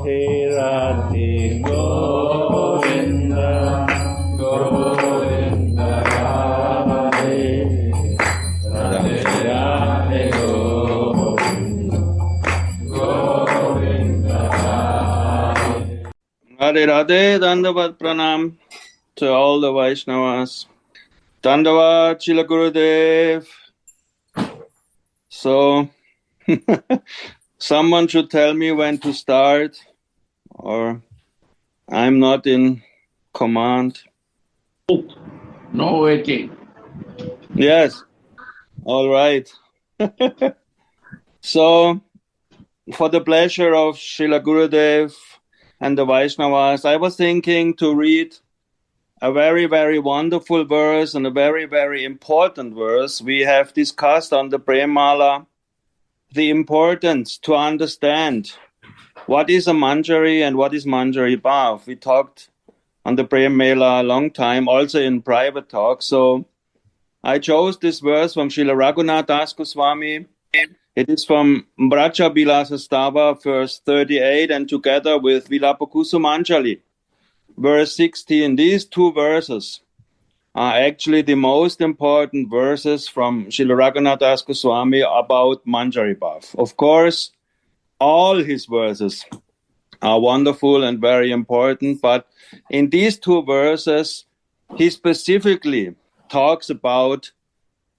Radhe Govinda Govinda Radhe Radhe Radhe Govinda Govinda Radhe Radhe. Dandavat Pranam to all the Vaishnavas. Dandavat Srila Gurudev. So someone should tell me when to start, or I'm not in command. No waiting. Yes. All right. So, for the pleasure of Srila Gurudev and the Vaishnavas, I was thinking to read a very, very wonderful verse and a very, very important verse. We have discussed on the Premala the importance to understand what is a Manjari and what is Manjari Bhav. We talked on the Premala a long time, also in private talk. So I chose this verse from Srila Raghunath Das Goswami. It is from Vraja Vilasa Stava, verse 38, and together with Vilapa Manjari, verse 16. These two verses are actually the most important verses from Srila Raghunath Das Goswami about Manjari Bhav. Of course, all his verses are wonderful and very important, but in these two verses, he specifically talks about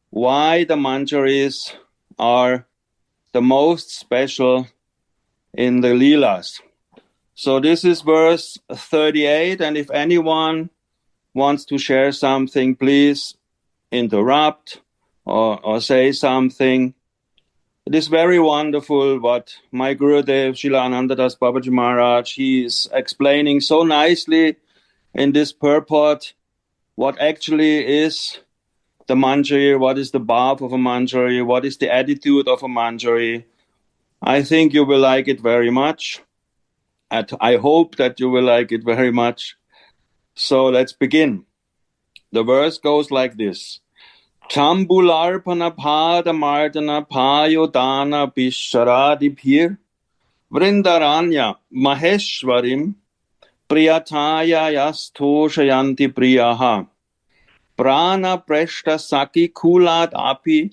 why the Manjaris are the most special in the Leelas. So this is verse 38, and if anyone wants to share something, please interrupt or say something. It is very wonderful what my Gurudev, Srila Anandadas Babaji Maharaj, he is explaining so nicely in this purport what actually is the Manjari, what is the bhav of a Manjari, what is the attitude of a Manjari. I think you will like it very much. I hope that you will like it very much. So let's begin. The verse goes like this. Chambularpana pada mardana payodana bisharadibhir vrindaranya maheshwarim priyataya yastoshayanti priyaha prana preshta saki kulat api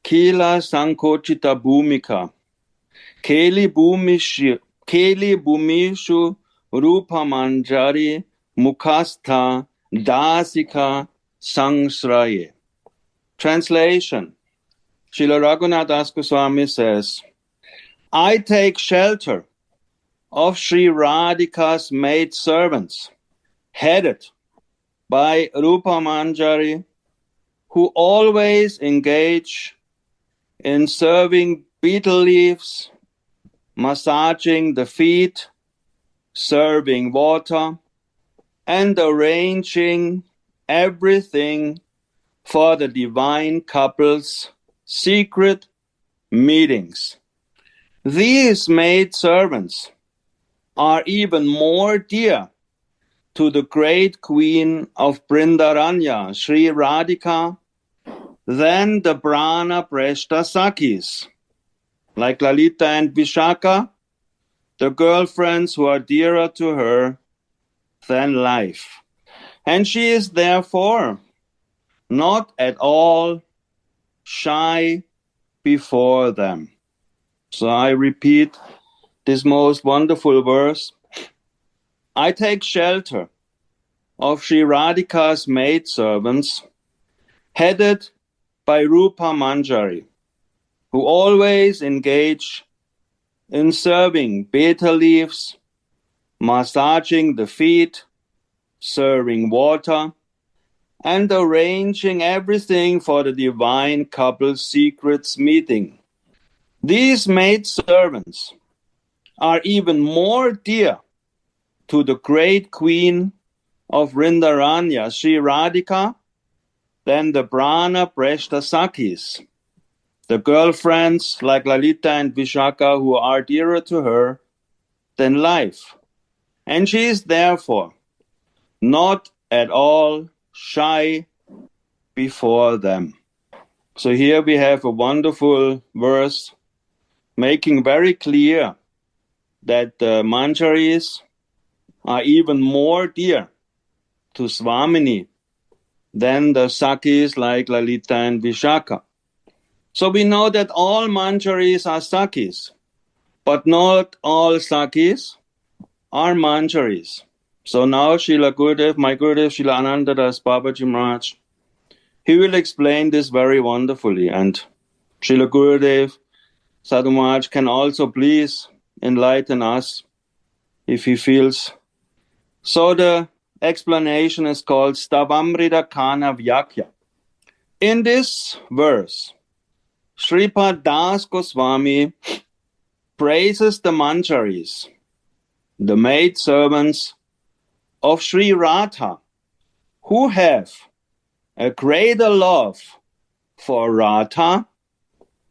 kila sankochita bhumika keli bhumishu rupa manjari mukhastha dasika sangsraye. Translation. Srila Raghunath Das Goswami says, I take shelter of Sri Radhika's maid servants, headed by Rupa Manjari, who always engage in serving betel leaves, massaging the feet, serving water, and arranging everything for the divine couple's secret meetings. These maid servants are even more dear to the great queen of Brindaranya, Sri Radhika, than the Prana Preshta Sakis, like Lalita and Vishaka, the girlfriends who are dearer to her than life. And she is therefore not at all shy before them. So I repeat this most wonderful verse. I take shelter of Sri Radhika's maidservants, headed by Rupa Manjari, who always engage in serving betel leaves, massaging the feet, serving water, and arranging everything for the divine couple's secrets meeting. These maidservants are even more dear to the great queen of Vrindaranya, Sri Radhika, than the Prana Preshta Sakis, the girlfriends like Lalita and Vishaka who are dearer to her than life. And she is therefore not at all shy before them. So here we have a wonderful verse making very clear that the Manjaris are even more dear to Swamini than the Sakis like Lalita and Vishaka. So we know that all Manjaris are Sakis, but not all Sakis are Manjaris. So now Srila Gurudev, my Gurudev, Srila Anantadas Babaji Maharaj, he will explain this very wonderfully. And Srila Gurudev, Sadhu Maharaj can also please enlighten us if he feels. So the explanation is called Stavamrita Kana Vyakya. In this verse, Sripad Das Goswami praises the Manjaris, the maid servants of Sri Radha, who have a greater love for Radha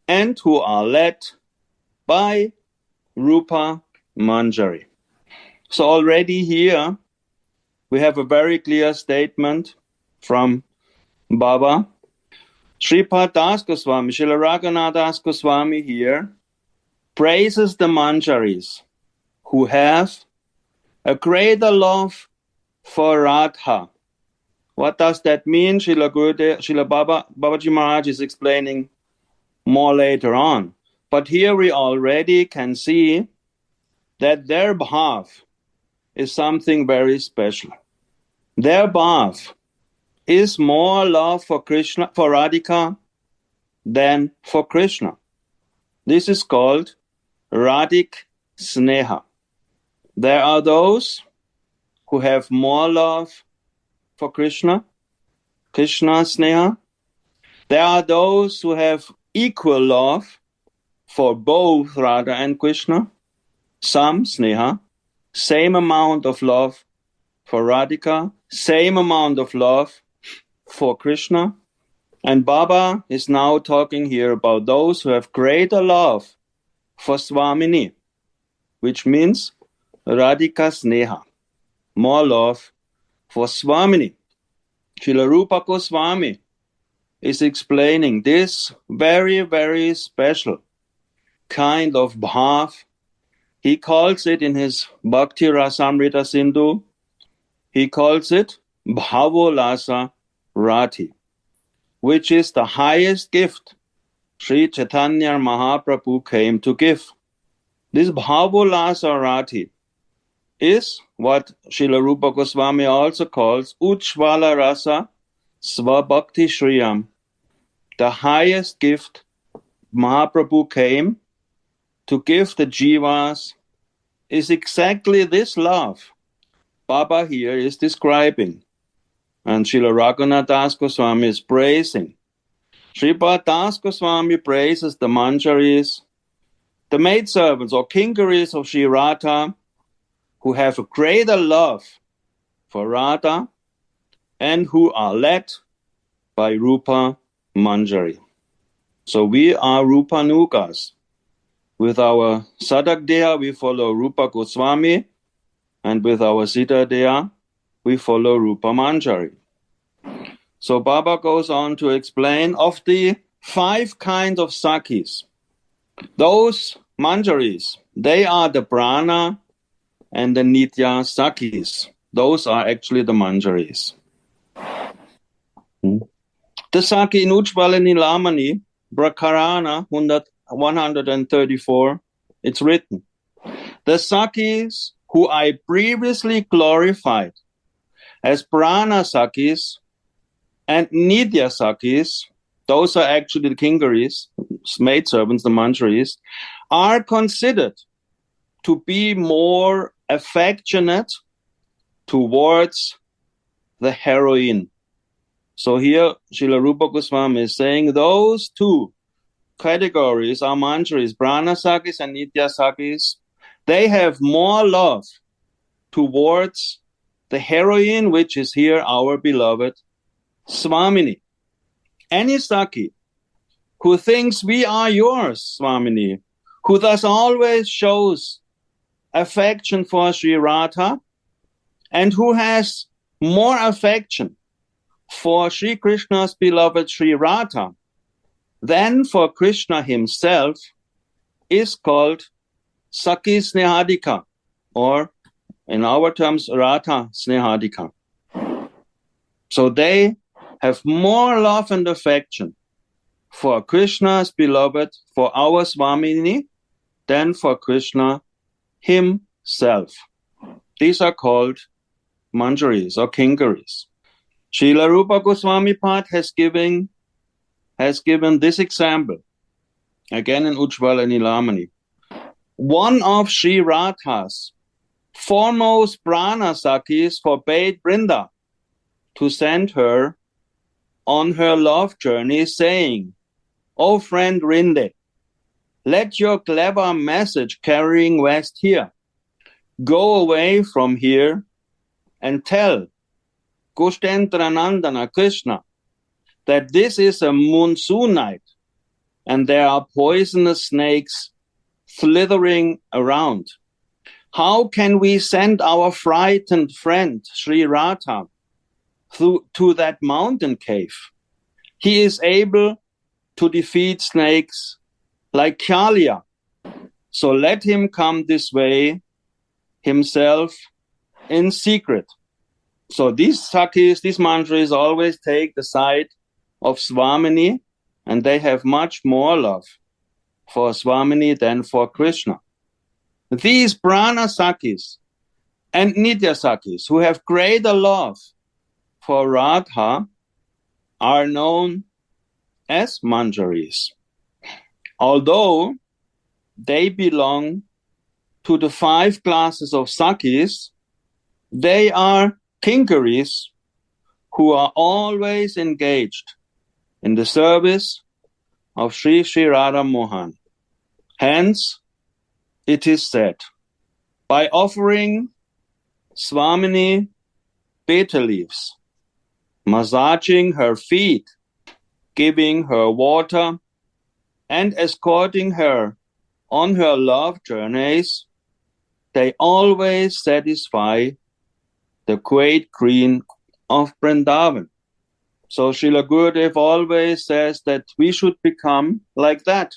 and who are led by Rupa Manjari. So already here we have a very clear statement from Bhava. Sripad Das Goswami, Srila Raghunath Das Goswami here praises the Manjaris who have a greater love for Radha. What does that mean? Srila Babaji Maharaj is explaining more later on. But here we already can see that their bhav is something very special. Their bhav is more love for Krishna, for Radhika, than for Krishna. This is called Radhik Sneha. There are those who have more love for Krishna, Krishna Sneha. There are those who have equal love for both Radha and Krishna, some Sneha, same amount of love for Radhika, same amount of love for Krishna. And Baba is now talking here about those who have greater love for Swamini, which means Radhika Sneha, more love for Swamini. Srila Rupa Goswami is explaining this very, very special kind of bhav. He calls it in his Bhakti Rasamrita Sindhu, he calls it Bhavolasa Rati, which is the highest gift Sri Chaitanya Mahaprabhu came to give. This Bhavolasa Rati is what Srila Rupa Goswami also calls Uchvala Rasa Svabhakti Shriyam. The highest gift Mahaprabhu came to give the jivas is exactly this love Baba here is describing. And Srila Raghunath Das Goswami is praising. Sripad Das Goswami praises the Manjaris, the maidservants or kinkaris of Sri Radha, who have a greater love for Radha and who are led by Rupa Manjari. So we are Rupanugas. With our Sadak Deha, we follow Rupa Goswami, and with our Siddha Deha, we follow Rupa Manjari. So Baba goes on to explain of the 5 kinds of Sakis. Those Manjaris, they are the Prana and the Nitya Sakis. Those are actually the Manjaris. The Saki in Ujjvala Nilamani, Prakarana 134, it's written, the Sakis who I previously glorified as Prana Sakis and Nitya Sakis, those are actually the kinkaris, maidservants, the Manjaris, are considered to be more affectionate towards the heroine. So here, Srila Rupa Goswami is saying those 2 categories are Manjaris, Prana Sakis and Nitya Sakis. They have more love towards the heroine, which is here our beloved Swamini. Any Saki who thinks we are yours, Swamini, who thus always shows affection for Sri Radha and who has more affection for Sri Krishna's beloved Sri Radha than for Krishna himself, is called Saki Snehadika, or in our terms, Radha Snehadika. So they have more love and affection for Krishna's beloved, for our Swamini, than for Krishna himself. These are called Manjaris or Kinkaris. Srila Rupa Goswami Pad has given this example, again in Ujjvala Nilamani. One of Sri Radha's foremost prana sakis forbade Brinda to send her on her love journey, saying, "O friend Rinde, let your clever message carrying west here go away from here and tell Kushtendranandana Krishna that this is a monsoon night and there are poisonous snakes slithering around. How can we send our frightened friend Sri Radha to that mountain cave? He is able to defeat snakes like Kaliya. So let him come this way himself in secret." So these sakis, these mantras always take the side of Swamini, and they have much more love for Swamini than for Krishna. These prana sakis and nitya sakis who have greater love for Radha are known as Manjaris. Although they belong to the 5 classes of sakis, they are Kinkaris who are always engaged in the service of Sri Sri Radha Mohan. Hence, it is said, by offering Swamini betel leaves, massaging her feet, giving her water, and escorting her on her love journeys, they always satisfy the great queen of Vrindavan. So Srila Gurudev always says that we should become like that.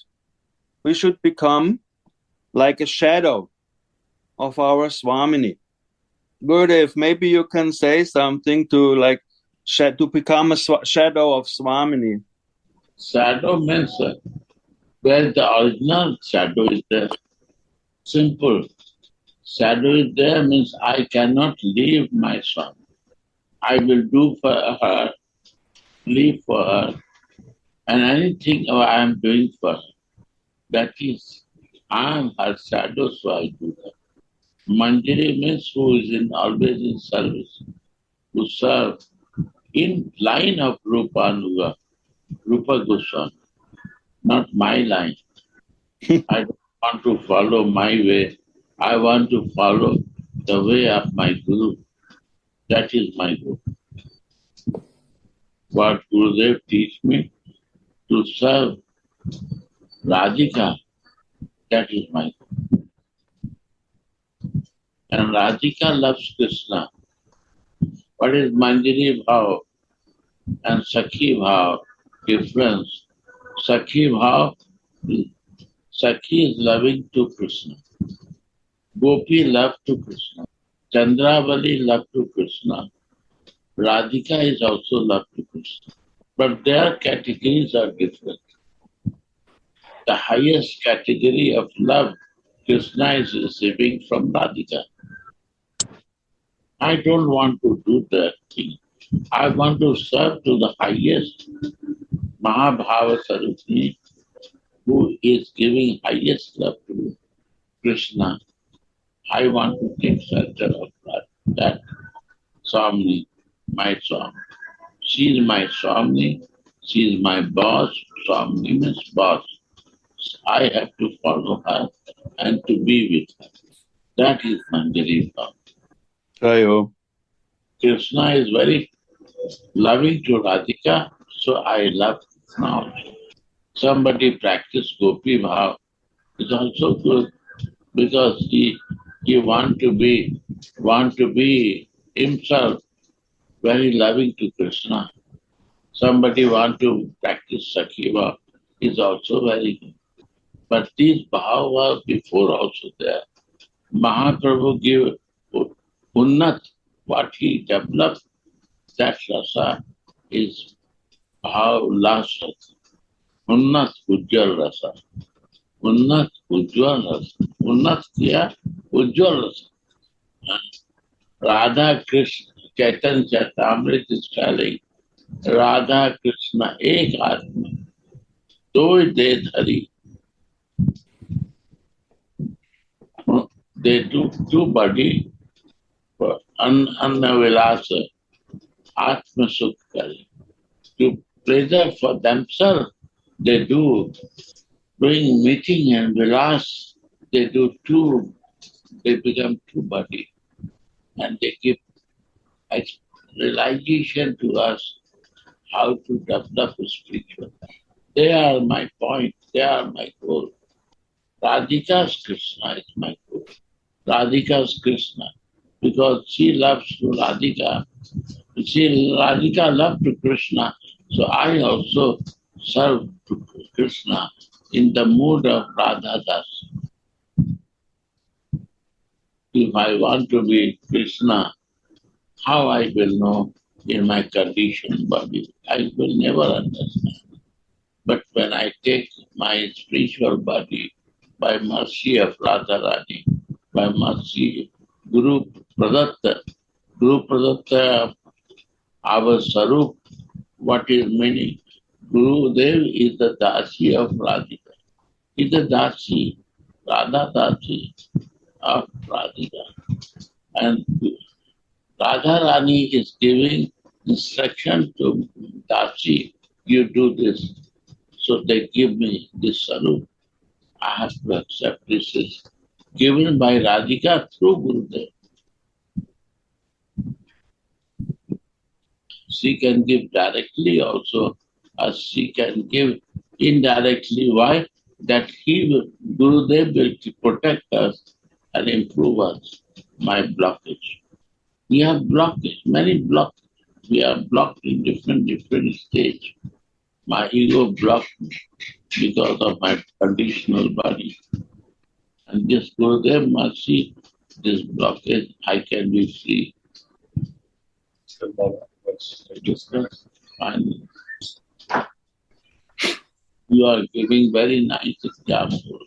We should become like a shadow of our Swamini. Gurudev, maybe you can say something to become a shadow of Swamini. Shadow means where the original shadow is there. Simple. Shadow is there means I cannot leave my son. I will do for her, live for her, and anything I am doing for her. That is, I am her shadow, so I do that. Manjari means who is always in service, who serve in line of Rupa Goswami, not my line. I don't want to follow my way. I want to follow the way of my Guru. That is my goal. What Gurudev teach me to serve Radhika, that is my goal. And Radhika loves Krishna. What is Manjari Bhava and Sakhi Bhava difference? Sakhi Bhava, Sakhi is loving to Krishna. Gopi love to Krishna. Chandravali love to Krishna. Radhika is also love to Krishna. But their categories are different. The highest category of love Krishna is receiving from Radhika. I don't want to do that thing. I want to serve to the highest Mahabhava Sarupni, who is giving highest love to Krishna. I want to take shelter of that Swamini, my Swami. She is my Swamini, she is my boss. Swamini means boss. I have to follow her and to be with her. That is Manjari Bhava. Ayo. Krishna is very loving to Radhika, so I love Krishna also. Somebody practice Gopi Bhava is also good because he want to be himself very loving to Krishna. Somebody want to practice Sakhi Bhava is also very good. But this Bhava was before also there. Mahaprabhu gave Unnat, what he developed, that rasa is Bhav Lasa. Unnat Ujjwal Rasa. Unnat Ujjwal Rasa. Unnat kiya Ujjwal Rasa. Radha Krishna, Chaitanya Charitamrita is telling Radha Krishna एक आत्मा दो दे धरी. They do two body for Vilasa, Atma Sukha. To pleasure for themselves, they do bring meeting and Vilas, they do two, they become two body and they give realization to us how to develop spiritual. They are my point, they are my goal. Radhika's Krishna is my goal. Radhika's Krishna, because she loves Radhika. Radhika loved to Krishna, so I also serve to Krishna in the mood of Radha Das. If I want to be Krishna, how I will know in my conditioned body? I will never understand. But when I take my spiritual body by mercy of Radharani, by mercy Guru Pradatta, our Sarup, what is meaning? Guru Dev is the Dasi of Radhika. He is the Dasi, Radha Dasi of Radhika. And Radharani is giving instruction to Dasi, you do this. So they give me this Sarup. I have to accept this is given by Radhika through Gurudev. She can give directly also, as she can give indirectly. Why? That Gurudev will protect us and improve us. My blockage. We have blockage, many blocks. We are blocked in different stage. My ego blocked me because of my conditional body. And this Gurudev must see this blockage, I can be free. Finally. You are giving very nice example.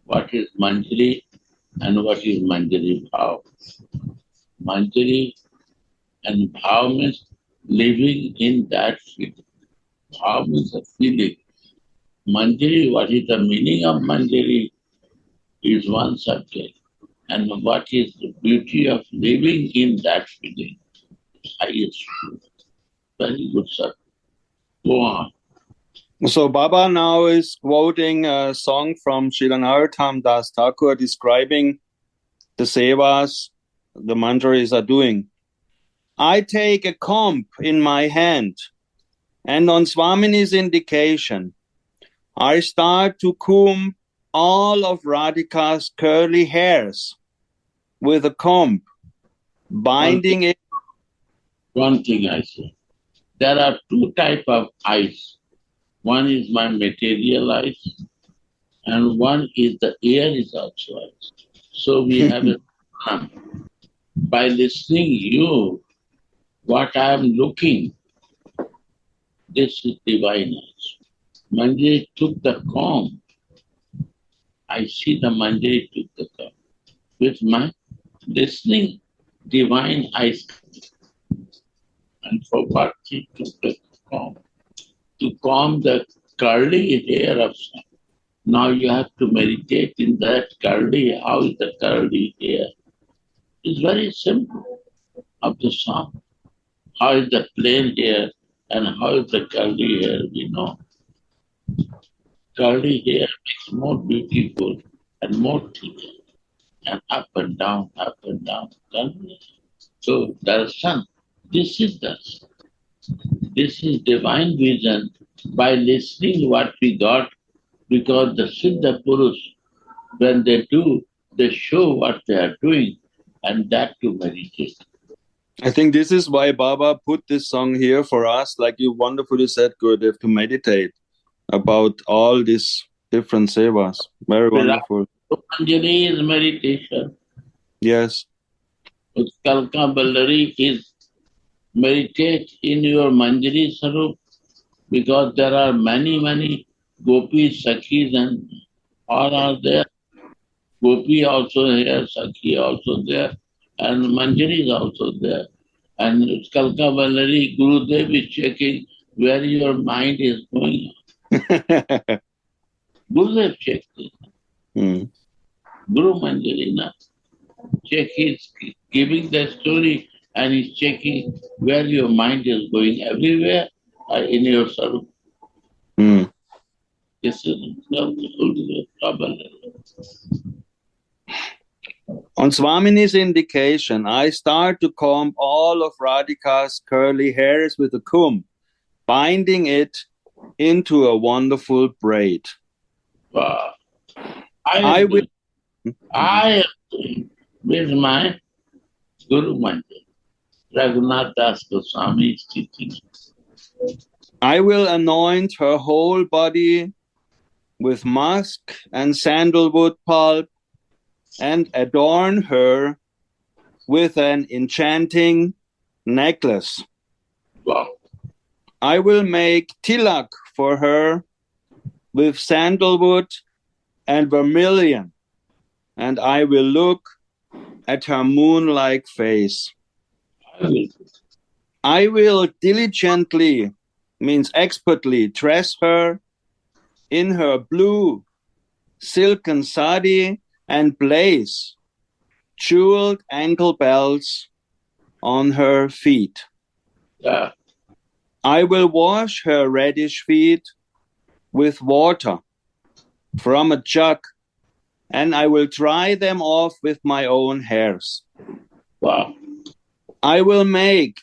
What is Manjari and what is Manjari Bhav? Manjari and Bhav means living in that feeling. Bhav means a feeling. Manjari, what is the meaning of Manjari is one subject. And what is the beauty of living in that feeling? Highest truth. Very good, sir. Go on. So Baba now is quoting a song from Srila Narottam Das Thakur describing the sevas the Manjaris are doing. I take a comb in my hand, and on Swamini's indication, I start to comb all of Radhika's curly hairs with a comb, binding it. One thing I say. There are two types of eyes. One is my material eyes, and one is the ear is also eyes. So we have a by listening you, what I am looking, this is divine eyes. Manjari took the comb. I see the Manjari took the comb. With my listening, divine eyes. And for what she took the comb? To comb the curly hair of sun. Now you have to meditate in that curly, how is the curly hair? It's very simple of the sun. How is the plain hair and how is the curly hair, we know. Curly hair makes more beautiful and more thicker. And up and down, curly. So the sun, this is the sun. This is divine vision by listening what we got, because the Siddha Purush, when they do, they show what they are doing, and that to meditate. I think this is why Baba put this song here for us, like you wonderfully said, Gurudev, to meditate about all this different sevas. Very wonderful. Manjari is meditation. Yes. Utkalka Ballari is meditate in your Manjari Sarup because there are many, many gopis, sakhis, and all are there. Gopi also here, Sakhi also there, and Manjari is also there. And Kalka Ballari, Gurudev is checking where your mind is going. Gurudev checks it. Guru Manjari, na? Check, he's giving the story and he's checking where your mind is going everywhere in your sarup. This is trouble. On Swamini's indication, I start to comb all of Radhika's curly hairs with a comb, binding it into a wonderful braid. Wow. I am doing with my Guru Manjari. Raghunath Das Goswami is teaching. I will anoint her whole body with musk and sandalwood pulp and adorn her with an enchanting necklace. Wow. I will make tilak for her with sandalwood and vermilion, and I will look at her moon-like face. I will diligently, means expertly, dress her in her blue silken sari and place jeweled ankle belts on her feet. Yeah. I will wash her reddish feet with water from a jug, and I will dry them off with my own hairs. Wow. I will make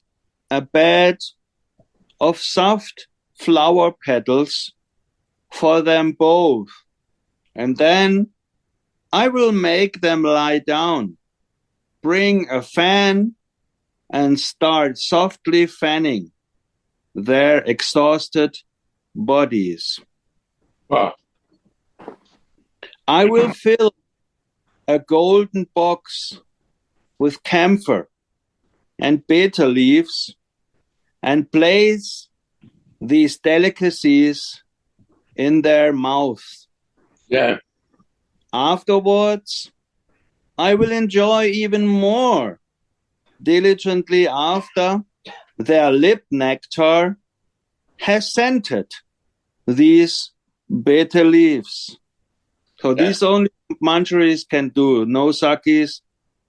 a bed of soft flower petals for them both, and then I will make them lie down, bring a fan, and start softly fanning their exhausted bodies. Wow. I will fill a golden box with camphor and betel leaves and place these delicacies in their mouths. Yeah. Afterwards, I will enjoy even more diligently after their lip nectar has scented these betel leaves. So these only Manjaris can do. No Sakis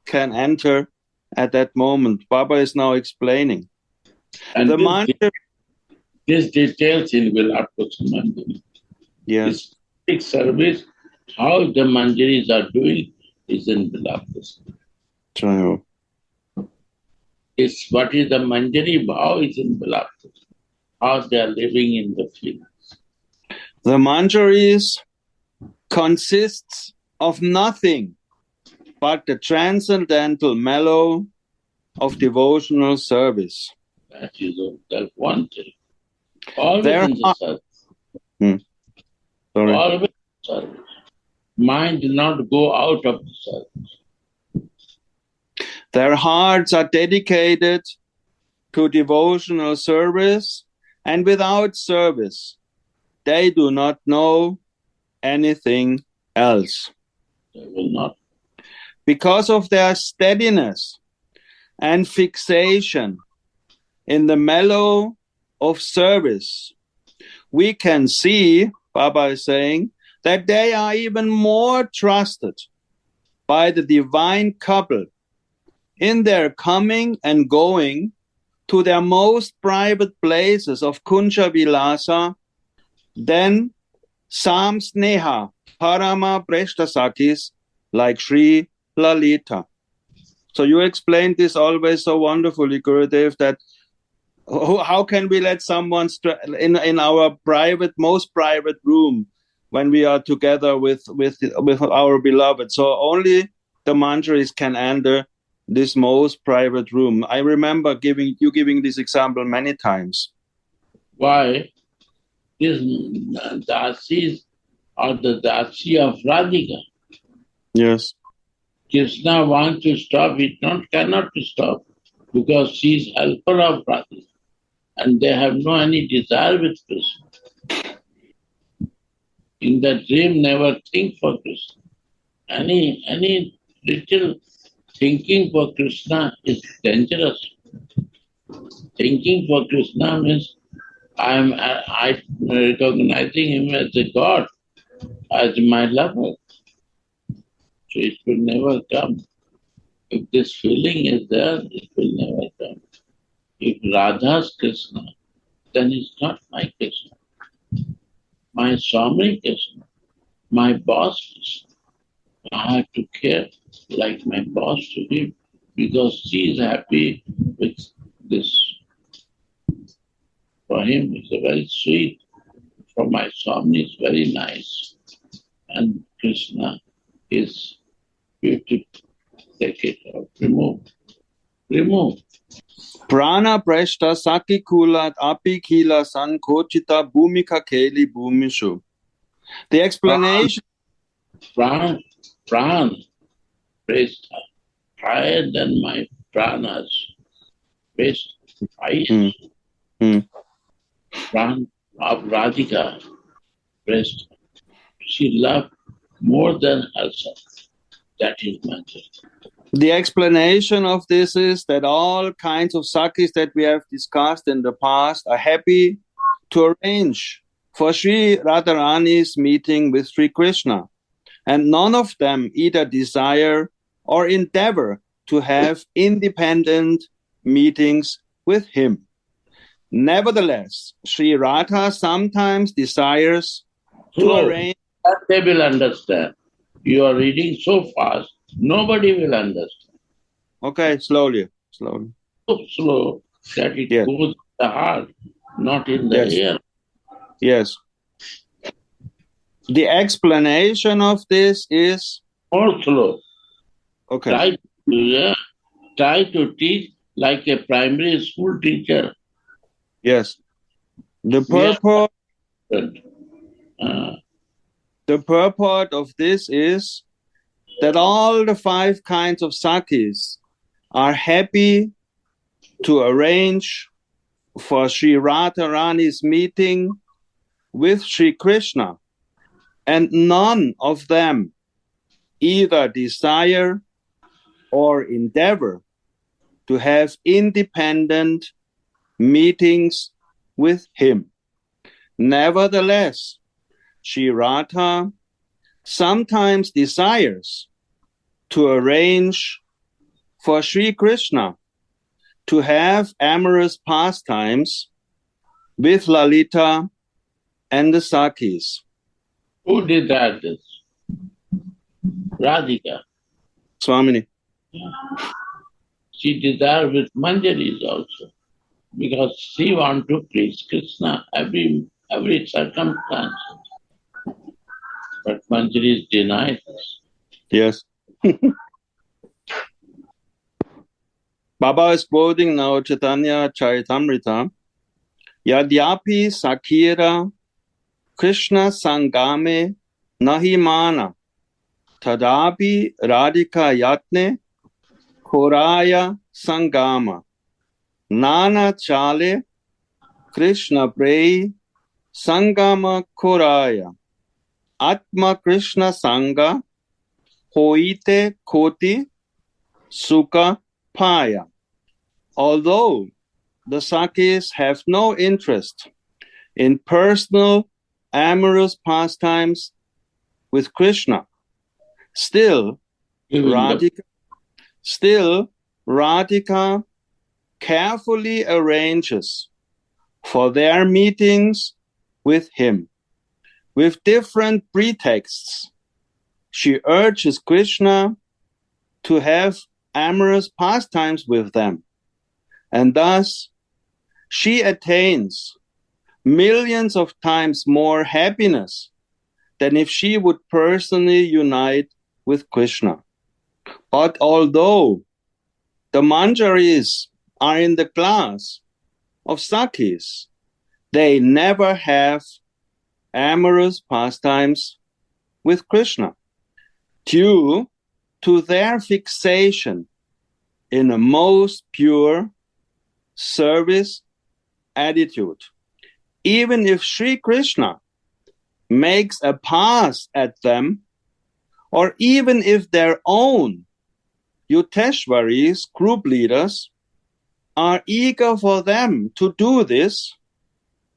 can enter at that moment. Baba is now explaining. And the Manjari. This details in Vilapa Manjari. Yes. This big service, how the Manjaris are doing is in Vilapa. True. It's what is the Manjari Bhava is in Vilapa. How they are living in the fields. The Manjaris consists of nothing but the transcendental mellow of devotional service. That is that one thing. Always in the service. Always service. Mind do not go out of the service. Their hearts are dedicated to devotional service, and without service, they do not know anything else. They will not. Because of their steadiness and fixation in the mellow of service, we can see, Baba is saying, that they are even more trusted by the divine couple in their coming and going to their most private places of Kunja Vilasa than Samsneha Parama Preshtasakis like Sri Lalita. So you explained this always so wonderfully, Gurudev, that how can we let someone in our private, most private room when we are together with our beloved? So only the Manjaris can enter this most private room. I remember giving this example many times. Why? These Dasis or the Dasi of Radhika. Yes. Krishna wants to stop, he cannot stop because she is helper of Radhika and they have no any desire with Krishna. In the dream, never think for Krishna. Any little thinking for Krishna is dangerous. Thinking for Krishna means I recognizing him as a God, as my lover. So it will never come. If this feeling is there, it will never come. If Radha's Krishna, then it's not my Krishna. My Swami Krishna, my boss Krishna. I have to care like my boss to him because she is happy with this. For him, it's a very sweet. For my Swami, it's very nice. And Krishna is beautiful. Take it out. Remove. Remove. Prana prashta saki kulat api kila sankochita bhumika keli bhumishu. The explanation. Pran, praised higher than my pranas. Praised highest. Pran of Radhika. Praised. She loved more than herself. That is Manjari. The explanation of this is that all kinds of sakis that we have discussed in the past are happy to arrange for Sri Radharani's meeting with Sri Krishna. And none of them either desire or endeavor to have independent meetings with him. Nevertheless, Sri Radha sometimes desires to arrange. That they will understand. You are reading so fast, nobody will understand. Okay, slowly. So slow that it goes in the heart, not in the ear. Yes. The explanation of this is more slow. Okay. Try to teach like a primary school teacher. Yes. The purport of this is that all the 5 kinds of sakis are happy to arrange for Sri Radharani's meeting with Sri Krishna, and none of them either desire or endeavor to have independent meetings with him. Nevertheless, Sri Radha sometimes desires to arrange for Sri Krishna to have amorous pastimes with Lalita and the Sakis. Who did that? Radhika. Swamini. She did that with Manjaris also, because she wants to please Krishna every circumstance. But Manjaris denied this. Yes. Baba is quoting now Chaitanya Charitamrita. Yadyapi Sakira Krishna Sangame Nahimana Tadapi Radhika Yatne Koraya Sangama Nana Chale Krishna Prei Sangama Koraya Atma Krishna Sanga Hoite Koti Sukha Paya. Although the Sakis have no interest in personal amorous pastimes with Krishna, still Radhika carefully arranges for their meetings with him. With different pretexts, she urges Krishna to have amorous pastimes with them, and thus she attains millions of times more happiness than if she would personally unite with Krishna. But although the Manjaris are in the class of Sakis, they never have amorous pastimes with Krishna, due to their fixation in a most pure service attitude. Even if Sri Krishna makes a pass at them, or even if their own Yuteshwaris, group leaders, are eager for them to do this,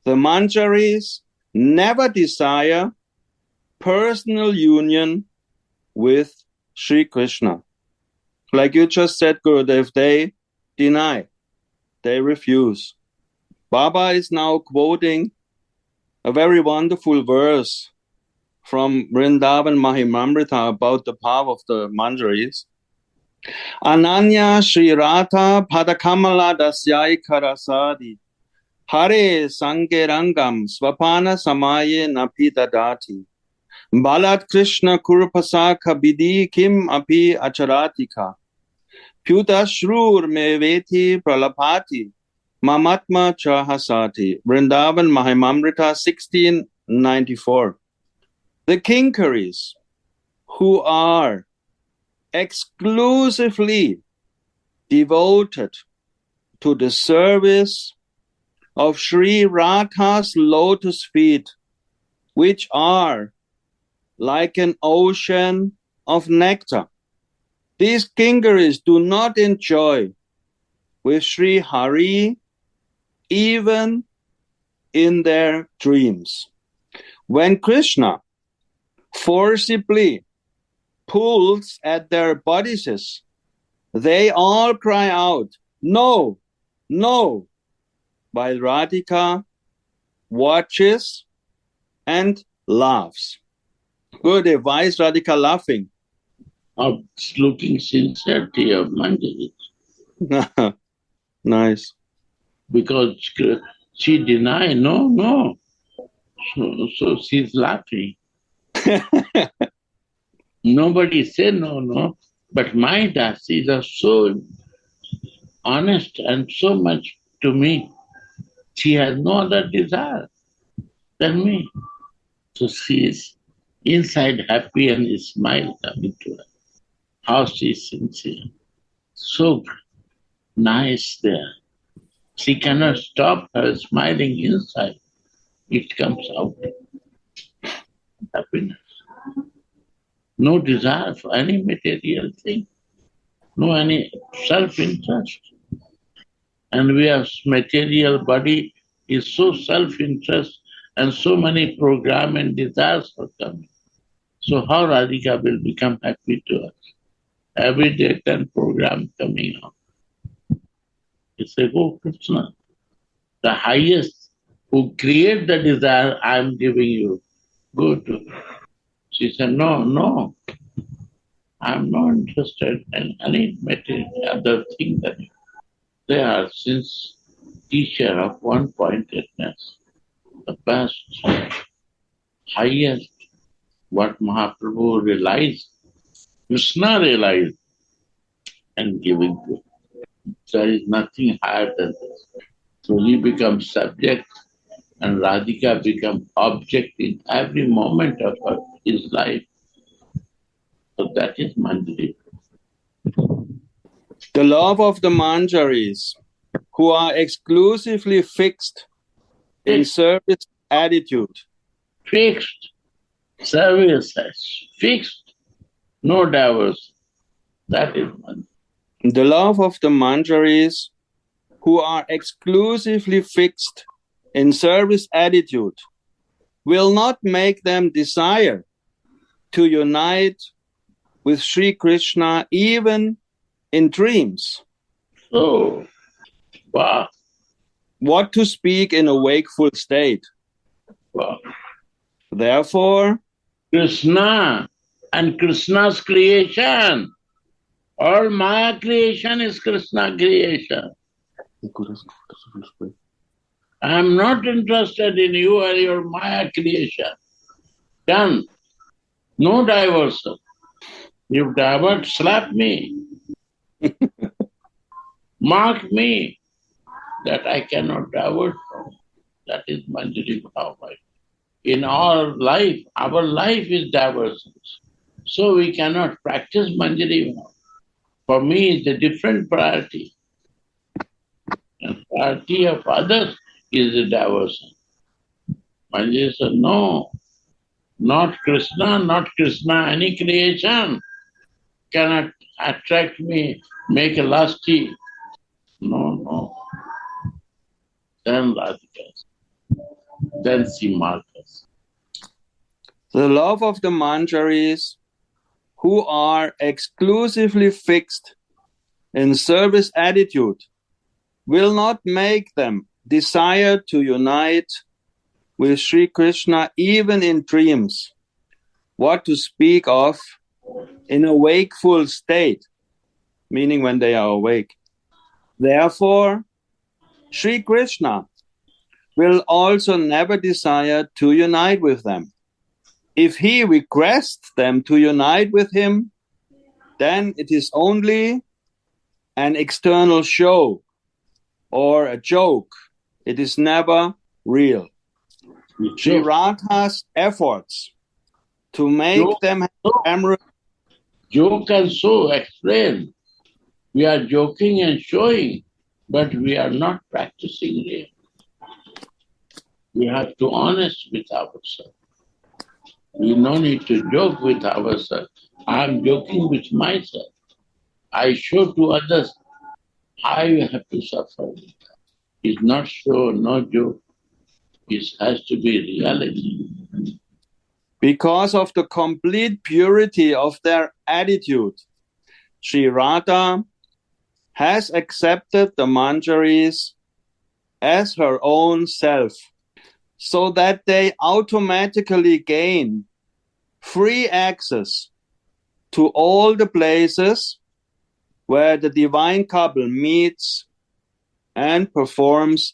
the Manjaris never desire personal union with Sri Krishna. Like you just said, Gurudev, they deny, they refuse. Baba is now quoting a very wonderful verse from Vrindavan Mahimamrita about the power of the Manjaris. Ananya Sri Radha Padakamala Dasyai Karasadi Hare Sangerangam Swapana Samaye Napi Dadati Balat Krishna Kurpasa Kabidi Kim Api Acharatika Pyutashrur Me Veti Pralapati Mamatma Chahasati. Vrindavan Mahimamrita 1694. The Kinkaris, who are exclusively devoted to the service of Sri Radha's lotus feet, which are like an ocean of nectar. These Kinkaris do not enjoy with Sri Hari even in their dreams. When Krishna forcibly pulls at their bodices, they all cry out, no, no, while Radhika watches and laughs. Good, why is Radhika laughing? Of looking sincerity of Manjari. Nice. Because she denied, no. So she's laughing. Nobody said no. But my dasis are so honest and so much to me. She has no other desire than me. So she is inside happy and a smile coming to her. How she is sincere. So nice there. She cannot stop her smiling inside. It comes out. Happiness. No desire for any material thing. No any self-interest. And we have material body is so self-interest and so many program and desires for coming. So how Radhika will become happy to us? Every day 10 program coming out. You say, oh Krishna, the highest who create the desire I am giving you. Go to. She said, no. I'm not interested in any material other thing than you. They are since teacher of one-pointedness, the best, highest, what Mahaprabhu realized, Krishna realized, and giving to. There is nothing higher than this. So he becomes subject and Radhika becomes object in every moment of his life. So that is Manjari. The love of the Manjaris, who are exclusively fixed in service attitude. Fixed. Services. Fixed. No divorce. That is Manjari. The love of the Manjaris, who are exclusively fixed in service attitude, will not make them desire to unite with Sri Krishna even in dreams. So, wow. What to speak in a wakeful state? Wow. Therefore, Krishna and Krishna's creation. All Maya creation is Krishna creation. I am not interested in you or your Maya creation. Done. No diversion. You divert, slap me. Mark me that I cannot divert from. That is Manjari Bhava. in our life is diversions. So we cannot practice Manjari. For me, it's a different priority. And priority of others is the diversion. Manjari said, no, not Krishna, any creation cannot attract me, make a lusty. No. Then Radhikas, then Simarkas. The love of the Manjaris, who are exclusively fixed in service attitude, will not make them desire to unite with Sri Krishna even in dreams. What to speak of in a wakeful state, meaning when they are awake. Therefore, Sri Krishna will also never desire to unite with them. If he requests them to unite with him, then it is only an external show or a joke. It is never real. Sri Radha's efforts to make them amorous. Joke and so explain. We are joking and showing, but we are not practicing real. We have to be honest with ourselves. We no need to joke with ourselves. I am joking with myself. I show to others. I have to suffer. It's not show, no joke. It has to be reality. Because of the complete purity of their attitude, Sri Radha has accepted the Manjaris as her own self, so that they automatically gain free access to all the places where the divine couple meets and performs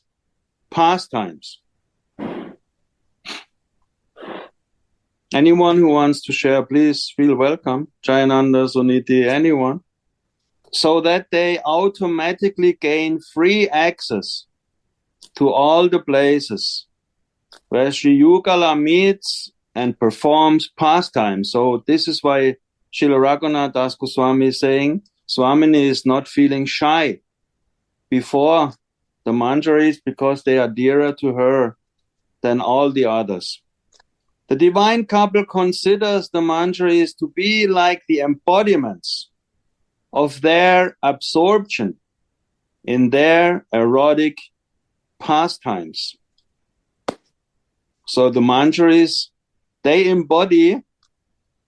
pastimes. Anyone who wants to share, please feel welcome. Jayananda, Suniti, anyone. So that they automatically gain free access to all the places where Sri Yugala meets and performs pastimes. So this is why Srila Raghunath Das Goswami is saying Swamini is not feeling shy before the Manjaris because they are dearer to her than all the others. The divine couple considers the Manjaris to be like the embodiments of their absorption in their erotic pastimes. So the Manjaris, they embody,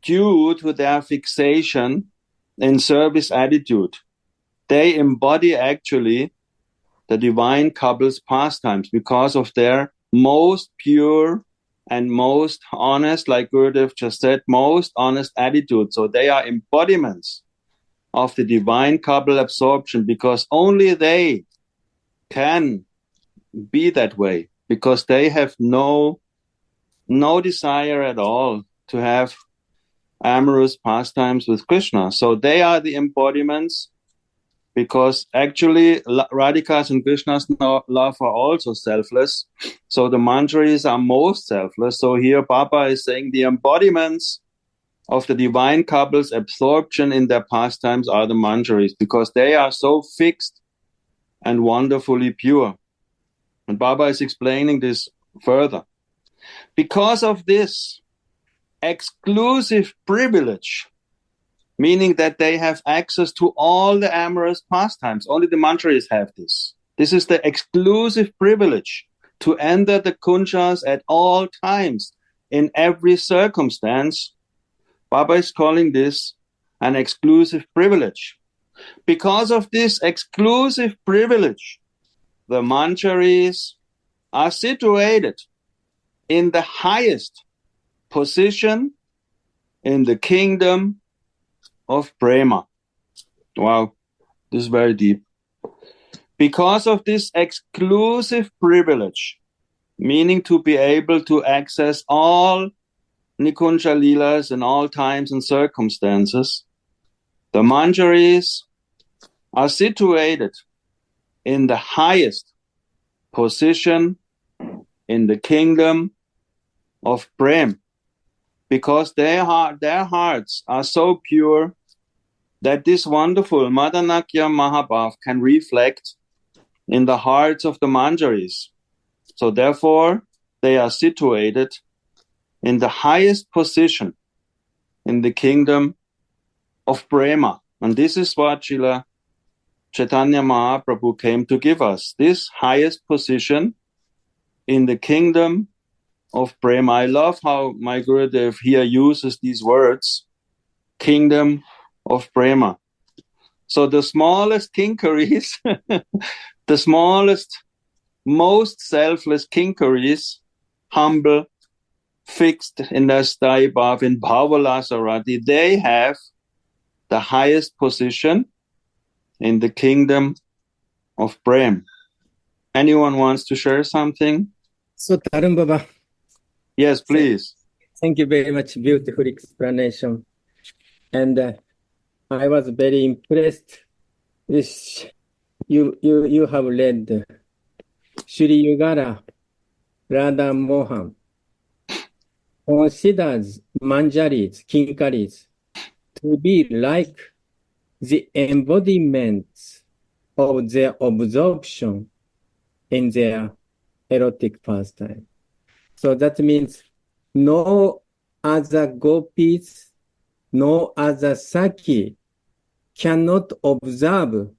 due to their fixation in service attitude, they embody actually the divine couple's pastimes because of their most pure and most honest, like Gurudev just said, most honest attitude. So they are embodiments of the divine couple absorption because only they can be that way, because they have no desire at all to have amorous pastimes with Krishna. So they are the embodiments, because actually Radhikas and Krishna's love are also selfless. So the Manjaris are most selfless. So here Bhava is saying the embodiments of the divine couple's absorption in their pastimes are the Manjaris, because they are so fixed and wonderfully pure. And Bhava is explaining this further. Because of this exclusive privilege, meaning that they have access to all the amorous pastimes, only the Manjaris have this. This is the exclusive privilege to enter the kunjas at all times, in every circumstance. Bhava is calling this an exclusive privilege. Because of this exclusive privilege, the Manjaris are situated in the highest position in the kingdom of Prema. Wow, this is very deep. Because of this exclusive privilege, meaning to be able to access all Nikunja Leelas in all times and circumstances, the Manjaris are situated in the highest position in the kingdom of Prem, because their hearts are so pure that this wonderful Madanakya Mahabhav can reflect in the hearts of the Manjaris. So therefore, they are situated in the highest position in the kingdom of Prema. And this is what Srila Chaitanya Mahaprabhu came to give us, this highest position in the kingdom of Prema. I love how my Gurudev here uses these words, kingdom of Prema. So the smallest kinkaries, the smallest, most selfless kinkaries, humble, fixed in their sthai bhav, in Bhavalasarati, they have the highest position in the kingdom of Prem. Anyone wants to share something? So, Tarun Baba. Yes, please. Thank you very much. Beautiful explanation. And I was very impressed with you have read Sri Yugara Radha Mohan considers Manjaris, Kinkaris, to be like the embodiments of their absorption in their erotic pastime. So that means no other gopis, no other saki cannot observe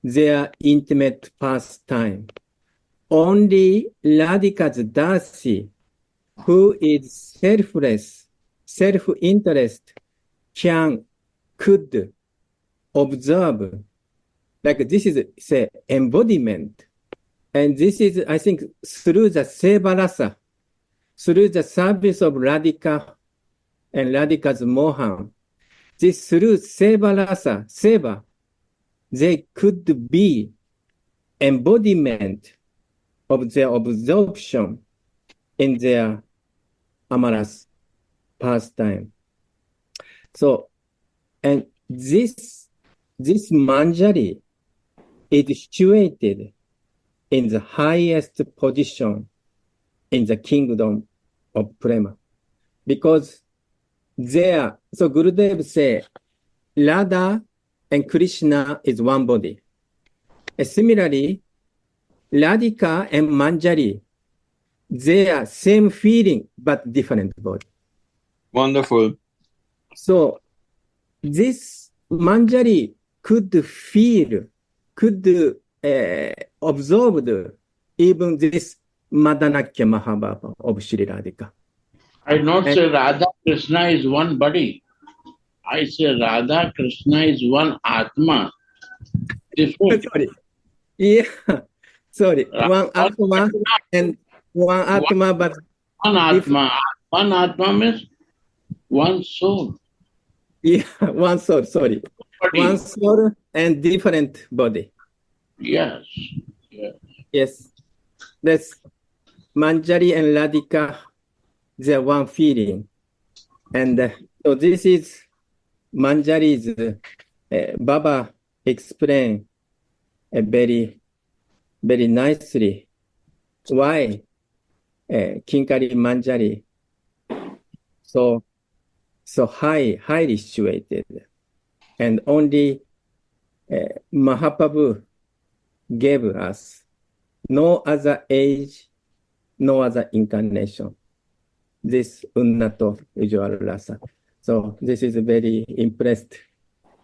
their intimate pastime. Only Radhika's Dasi, who is selfless, self-interest, could observe. Like this is, say, embodiment. And this is, I think, through the Seva Rasa, through the service of Radhika and Radhika's Mohan, this through Seva Rasa, Seva, they could be embodiment of their absorption in their amorous pastime. So, and this Manjari is situated in the highest position in the kingdom of Prema. Because there, so Gurudev say, Radha and Krishna is one body. And similarly, Radhika and Manjari, they are same feeling, but different body. Wonderful. So this Manjari could feel, could absorb even this Madanakya Mahabhava of Sri Radhika. I not say Radha Krishna is one body. I say Radha Krishna is one Atma. Different. Sorry. Yeah. Sorry. One Atma and one Atma, but one Atma. One Atma means one soul. Yeah, one soul, sorry. Body. One soul and different body. Yes. Yes. Yes. That's Manjari and Radhika, they're one feeling. And so this is Manjari's, Baba explained very, very nicely why Kinkari Manjari so highly situated. And only Mahaprabhu gave us no other age, no other incarnation, this Unnato Visual Rasa. So this is very impressed.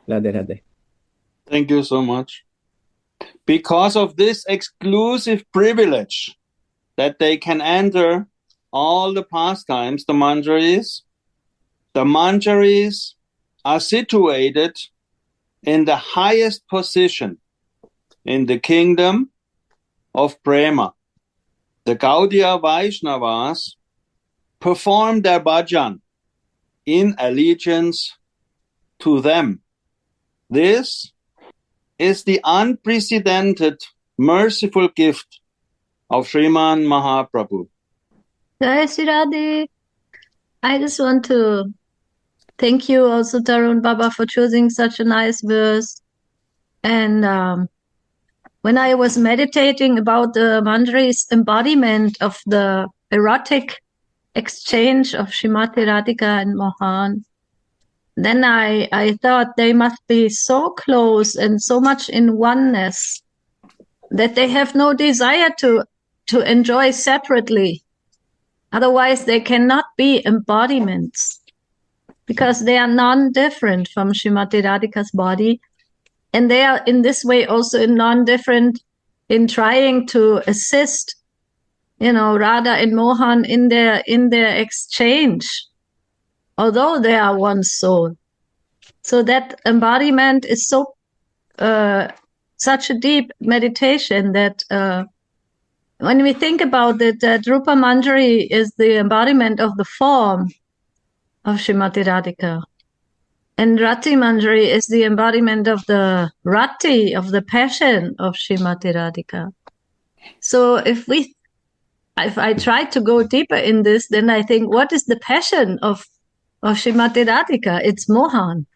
Radhe Radhe. Thank you so much. Because of this exclusive privilege that they can enter all the pastimes, the Manjaris are situated in the highest position in the kingdom of Prema. The Gaudiya Vaishnavas perform their bhajan in allegiance to them. This is the unprecedented, merciful gift of Sriman Mahaprabhu. Jai Shri Radhe. I just want to thank you also, Tarun Baba, for choosing such a nice verse. And when I was meditating about the Manjari's embodiment of the erotic exchange of Srimati Radhika and Mohan, then I thought they must be so close and so much in oneness that they have no desire to enjoy separately. Otherwise, they cannot be embodiments, because they are non-different from Srimati Radhika's body, and they are in this way also non-different in trying to assist, Radha and Mohan in their exchange, although they are one soul. So that embodiment is so such a deep meditation that when we think about it, that Rupa Manjari is the embodiment of the form of Srimati Radhika, and Rati Manjari is the embodiment of the Rati, of the passion of Srimati Radhika. So if I try to go deeper in this, then I think, what is the passion of Srimati Radhika? It's Mohan.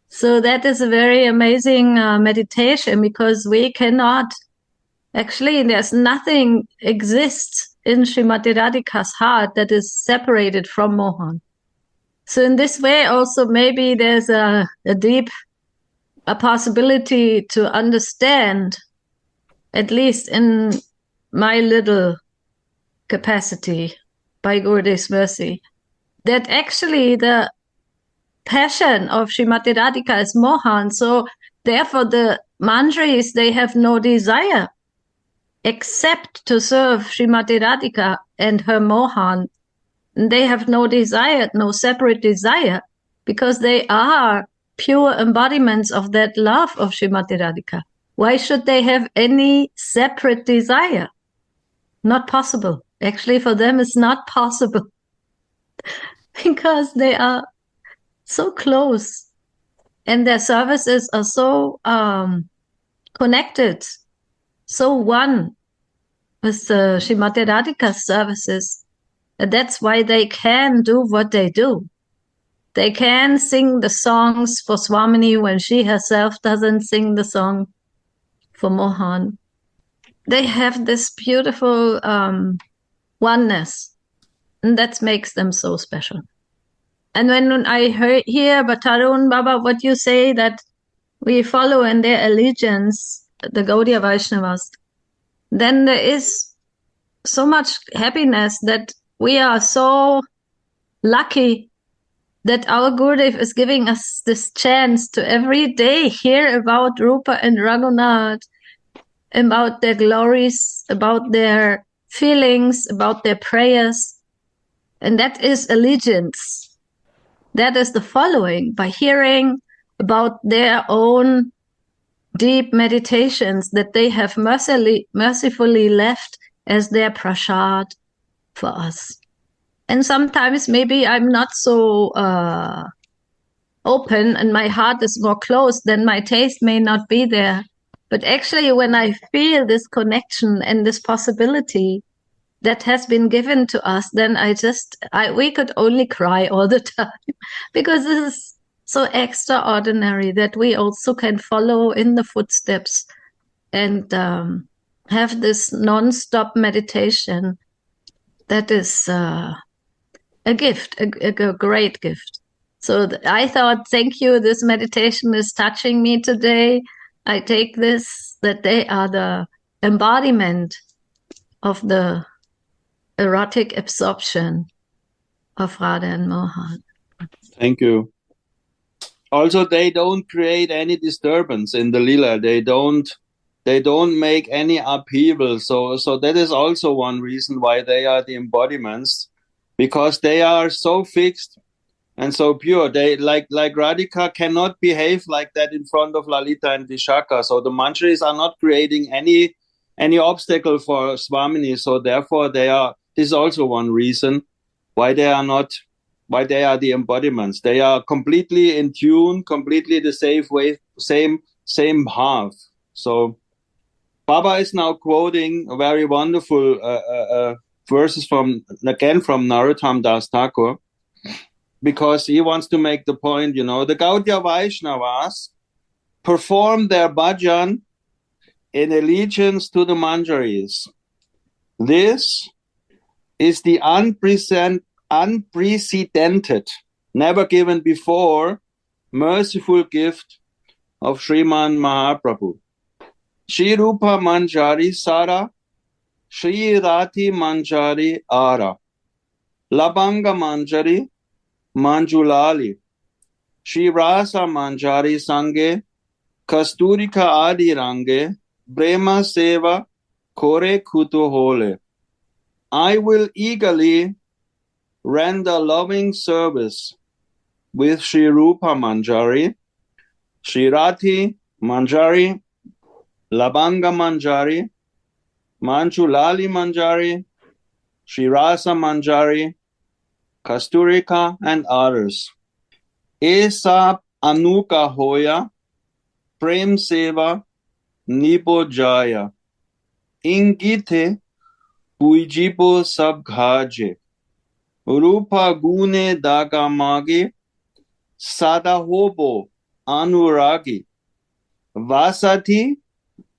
So that is a very amazing meditation, because we cannot, actually, there's nothing exists in Srimati Radhika's heart that is separated from Mohan. So in this way also, maybe there's a possibility to understand, at least in my little capacity, by Gurudev's mercy, that actually the passion of Srimati Radhika is Mohan. So therefore the Manjaris, they have no desire except to serve Srimati Radhika and her Mohan. They have no desire, no separate desire, because they are pure embodiments of that love of Srimati Radhika. Why should they have any separate desire? Not possible. Actually, for them, it's not possible, because they are so close, and their services are so connected, so one with Srimati Radhika's services. And that's why they can do what they do. They can sing the songs for Swamini when she herself doesn't sing the song for Mohan. They have this beautiful oneness, and that makes them so special. And when I hear Tarun, Baba, what you say, that we follow in their allegiance the Gaudiya Vaishnavas, then there is so much happiness that we are so lucky that our Gurudev is giving us this chance to every day hear about Rupa and Raghunath, about their glories, about their feelings, about their prayers. And that is allegiance. That is the following, by hearing about their own deep meditations that they have mercifully left as their prasad for us. And sometimes maybe I'm not so open and my heart is more closed, then my taste may not be there. But actually, when I feel this connection and this possibility that has been given to us, then we could only cry all the time, because this is so extraordinary that we also can follow in the footsteps and have this non-stop meditation. That is a gift, a great gift. So I thought, thank you, this meditation is touching me today. I take this, that they are the embodiment of the erotic absorption of Radha and Mohan. Thank you. Also, they don't create any disturbance in the lila. They don't make any upheaval. So that is also one reason why they are the embodiments, because they are so fixed and so pure. They like Radhika cannot behave like that in front of Lalita and Vishaka. So the Manjaris are not creating any obstacle for Swamini. So therefore this is also one reason why they are the embodiments. They are completely in tune, completely the same half. So Baba is now quoting a very wonderful verses from Narottam Das Thakur, because he wants to make the point, the Gaudiya Vaishnavas perform their bhajan in allegiance to the Manjaris. This is the unprecedented, never given before, merciful gift of Sriman Mahaprabhu. Shri Rupa Manjari Sara, Shri Rati Manjari Ara, Labanga Manjari Manjulali, Shri Rasa Manjari Sange, Kasturika Adi Range, Brema Seva, Kore Kutu Hole. I will eagerly render loving service with Shri Rupa Manjari, Shri Rati Manjari, Labanga Manjari, Manjulali Manjari, Shri Rasa Manjari, Kasturika, and others. Esa Anuka Hoya, Prem Seva, Nibo Jaya, Ingite Puijibo Sabghaje, Rupa Gune Dagamagi, Sadahobo Anuragi, Vasati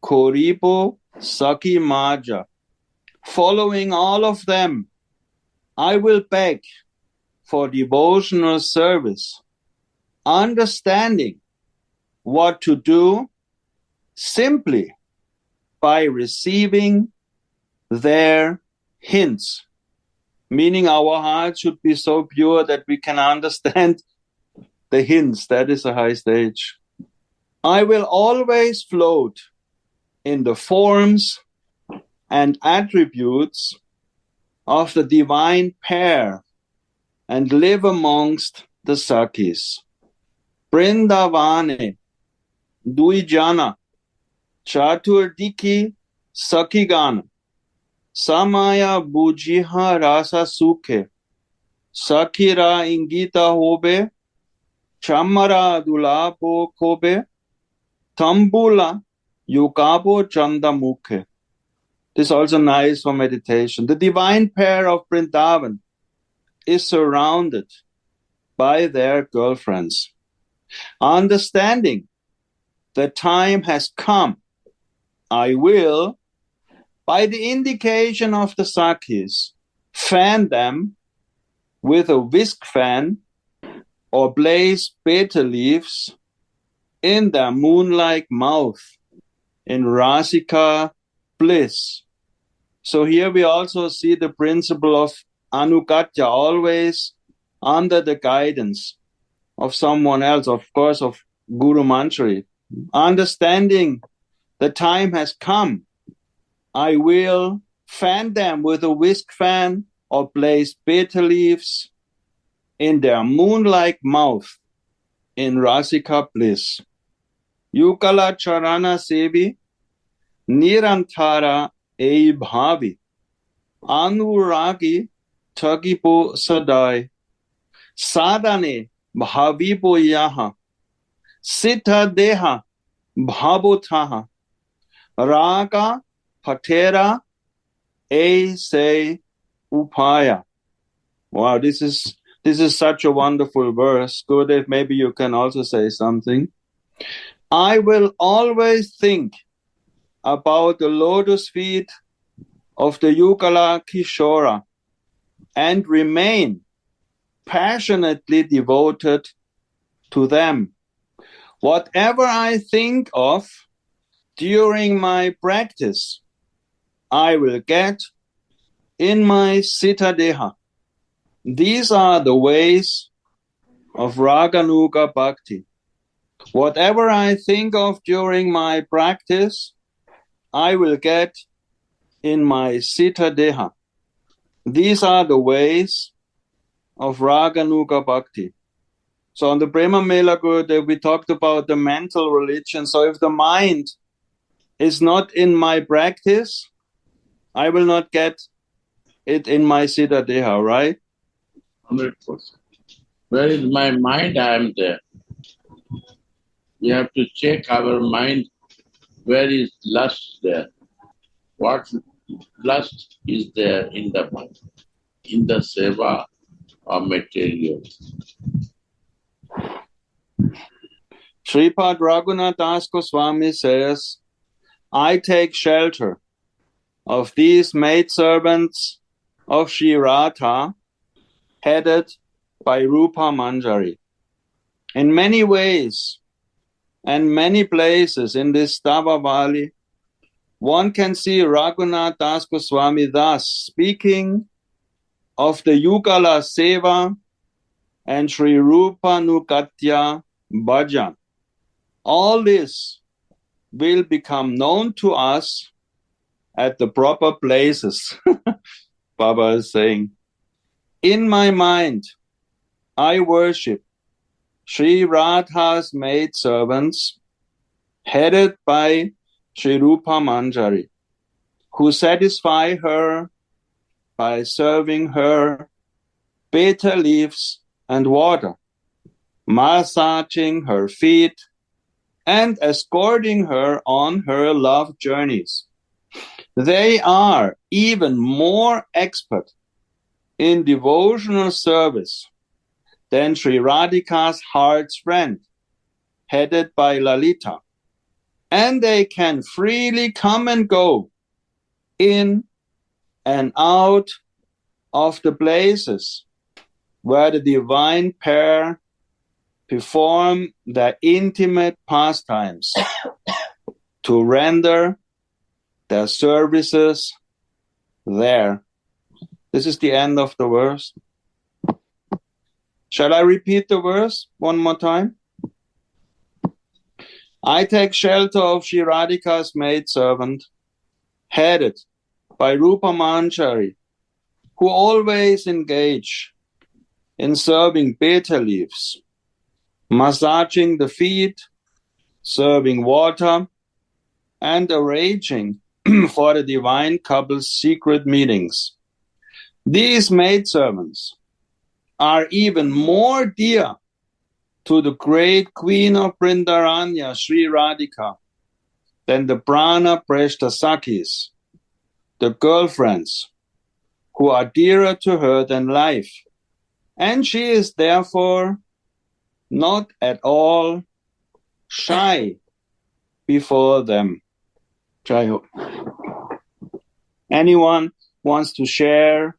Koribo Saki Maja. Following all of them, I will beg for devotional service, understanding what to do simply by receiving their hints, meaning our heart should be so pure that we can understand the hints. That is a high stage. I will always float in the forms and attributes of the divine pair and live amongst the Sakis. Brindavane, Duijana, Chaturdiki, Sakigana, Samaya Bujiha Rasa Sukhe, Sakira Ingita Hobe, Chamara Dulapo Kobe, Tambula Yukabo Chandamukhe. This is also nice for meditation. The divine pair of Vrindavan is surrounded by their girlfriends. Understanding the time has come, I will, by the indication of the Sakis, fan them with a whisk fan or blaze betel leaves in their moon-like mouth in Rasika bliss. So here we also see the principle of Anugatya, always under the guidance of someone else, of course, of Guru Manjari. Understanding the time has come, I will fan them with a whisk fan or blaze betel leaves in their moon-like mouth in Rasika bliss. Yukala Charana Sevi, Nirantara Ei Bhavi, Anuragi Tagipo Sadai, Sadane Bhavibo Yaha, Sita Deha Bhavotaha, Raga Patera E Se Upaya. Wow, this is such a wonderful verse. Gurudev, maybe you can also say something. I will always think about the lotus feet of the Yukala Kishora and remain passionately devoted to them. Whatever I think of during my practice, I will get in my Sitadeha. These are the ways of Raganuga Bhakti. Whatever I think of during my practice, I will get in my Sitadeha. These are the ways of Raganuga Bhakti. So on the Prema Mela Gurudev, we talked about the mental religion. So if the mind is not in my practice, I will not get it in my Sitadeha, right? 100%. Where is my mind? I am there. We have to check our mind. Where is lust there? What lust is there in the mind? In the seva or material? Sripad Raghunath Das Goswami says, I take shelter of these maidservants of Sri Radha, headed by Rupa Manjari. In many ways and many places in this Stava Valley, one can see Raghunath Das Goswami thus speaking of the Yugala Seva and Sri Rupa Nukatya Bhajan. All this will become known to us at the proper places. Baba is saying, in my mind, I worship Sri Radha's maid servants, headed by Sri Rupa Manjari, who satisfy her by serving her bitter leaves and water, massaging her feet, and escorting her on her love journeys. They are even more expert in devotional service than Sri Radhika's heart's friend, headed by Lalita. And they can freely come and go in and out of the places where the divine pair perform their intimate pastimes to render their services there. This is the end of the verse. Shall I repeat the verse one more time? I take shelter of Sri Radhika's maidservant, headed by Rupa Manjari, who always engage in serving bitter leaves, massaging the feet, serving water, and arranging for the divine couple's secret meetings. These maidservants are even more dear to the great queen of Vrindaranya, Sri Radhika, than the Prana Preshta Sakhis, the girlfriends who are dearer to her than life. And she is therefore not at all shy before them. Anyone wants to share,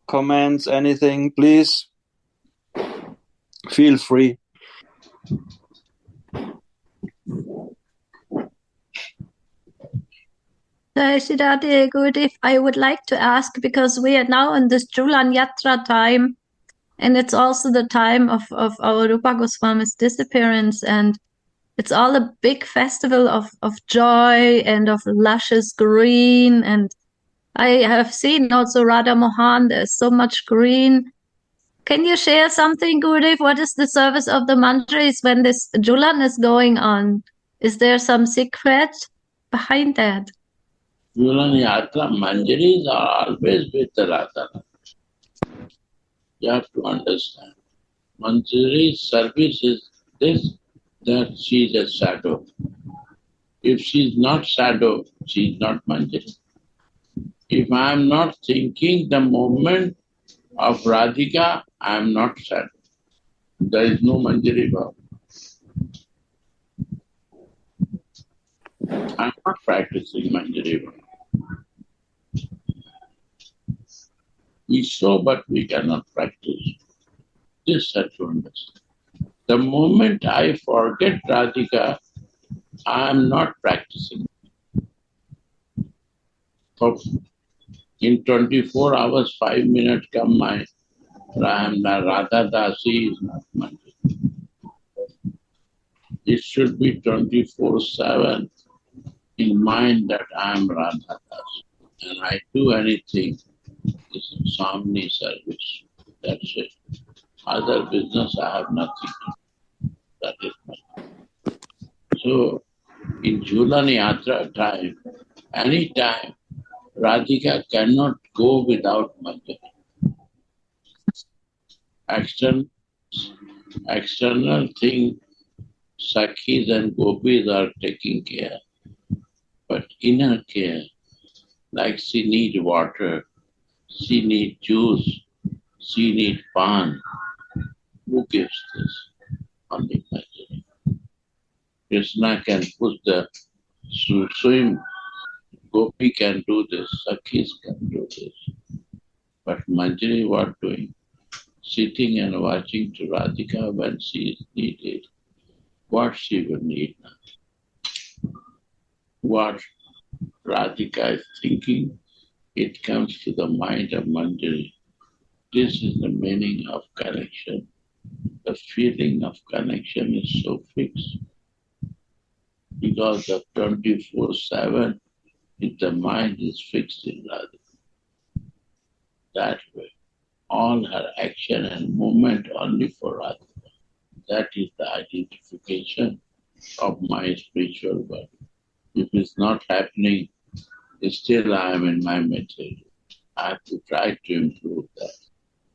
comments, anything, please feel free. Shri Gurudev, I would like to ask, because we are now in this Julan Yatra time, and it's also the time of our Rupa Goswami's disappearance, and it's all a big festival of joy and of luscious green. And I have seen also Radha Mohan, there's so much green. Can you share something, Gurudev? What is the service of the Manjaris when this Julan is going on? Is there some secret behind that? Julan Yatra, Manjaris are always with the Radha. You have to understand. Manjari's service is this, that she is a shadow. If she is not shadow, she is not Manjari. If I am not thinking the moment of Radhika, I am not shadow. There is no Manjari Bhava. I am not practicing Manjari Bhava. We show, but we cannot practice. This has to understand. The moment I forget Radhika, I am not practicing. In 24 hours, 5 minutes come my Radha Dasi is not Manjari. It should be 24/7 in mind that I am Radha Dasi. And I do anything. It's a Samni service. That's it. Other business I have nothing to do. That is my. So in Julan Yatra time, any time, Radhika cannot go without Manjari. External thing, Sakhis and Gopis are taking care. But inner care, like she needs water, she needs juice, she needs pan. Who gives this? Only Manjari. Krishna can push the swim. Gopi can do this. Sakhis can do this. But Manjari was doing? Sitting and watching to Radhika when she is needed. What she will need now. What Radhika is thinking, it comes to the mind of Manjari. This is the meaning of connection. The feeling of connection is so fixed because the 24/7, if the mind is fixed in Radhika, that way, all her action and movement only for Radhika. That is the identification of my spiritual world. If it's not happening, still I am in my material. I have to try to improve that.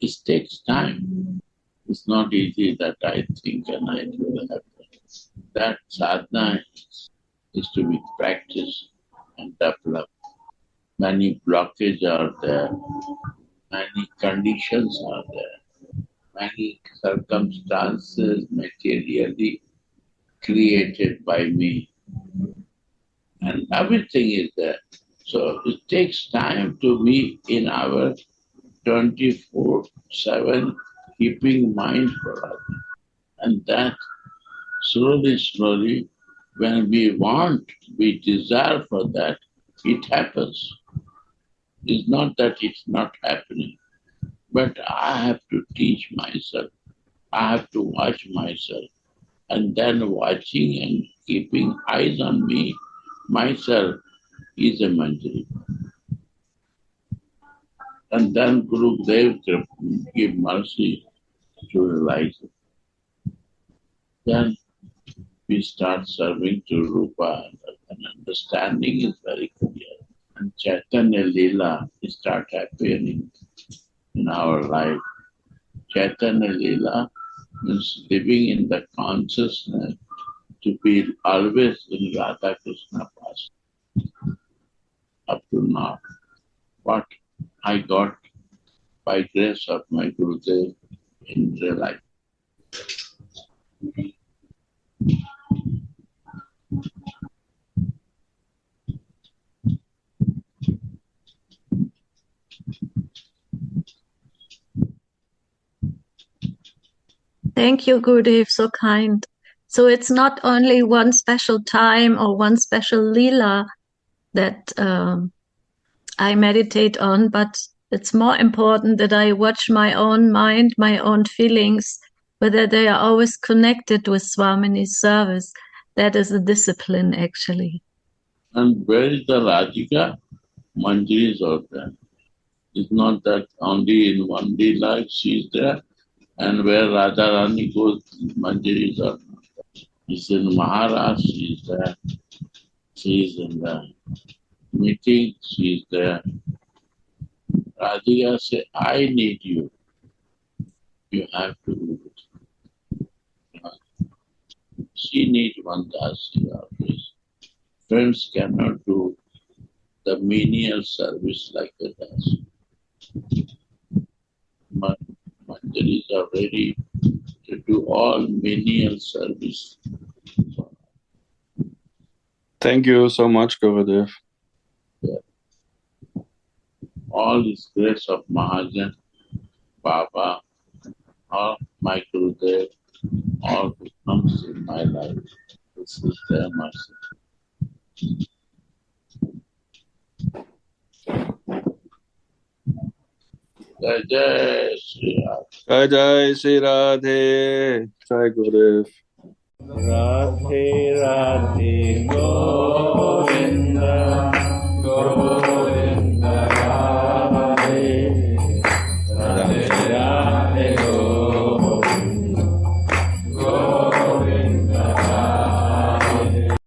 It takes time. It's not easy that I think and I do happen. That sadhana is to be practiced and developed. Many blockages are there, many conditions are there, many circumstances materially created by me, and everything is there. So it takes time to be in our 24/7 keeping mind for us. And that slowly, when we want, we desire for that, it happens. It's not that it's not happening, but I have to teach myself. I have to watch myself. And then watching and keeping eyes on me, myself, is a Manjari. And then Guru Dev give mercy to realize it. Then we start serving to Rupa and understanding is very clear. And Chaitanya Leela start appearing in our life. Chaitanya Leela means living in the consciousness to be always in Radha Krishna past. Up to now, what I got by grace of my Gurudev in real life. Thank you, Gurudev, so kind. So it's not only one special time or one special lila that I meditate on, but it's more important that I watch my own mind, my own feelings, whether they are always connected with Swamini's service. That is a discipline, actually. And where is the Radhika? Manjari is out there. It's not that only in one lila she is there, and where Radharani goes, Manjari is out there. It's in Maharashtra, she is there. She is in the meeting, she is there. Radhika says, I need you. You have to do it. She needs one dasi always. Friends cannot do the menial service like a dasi. Manjaris are ready to do all menial service. Thank you so much, Gurudev. All is grace of Mahajan, Bhava, all my Gurudev, all who comes in my life. This is their mercy. Jai Jai Shri Radhe. Jai Jai Shri Radhe. Jai Gurudev. Radhe Radhe Gopal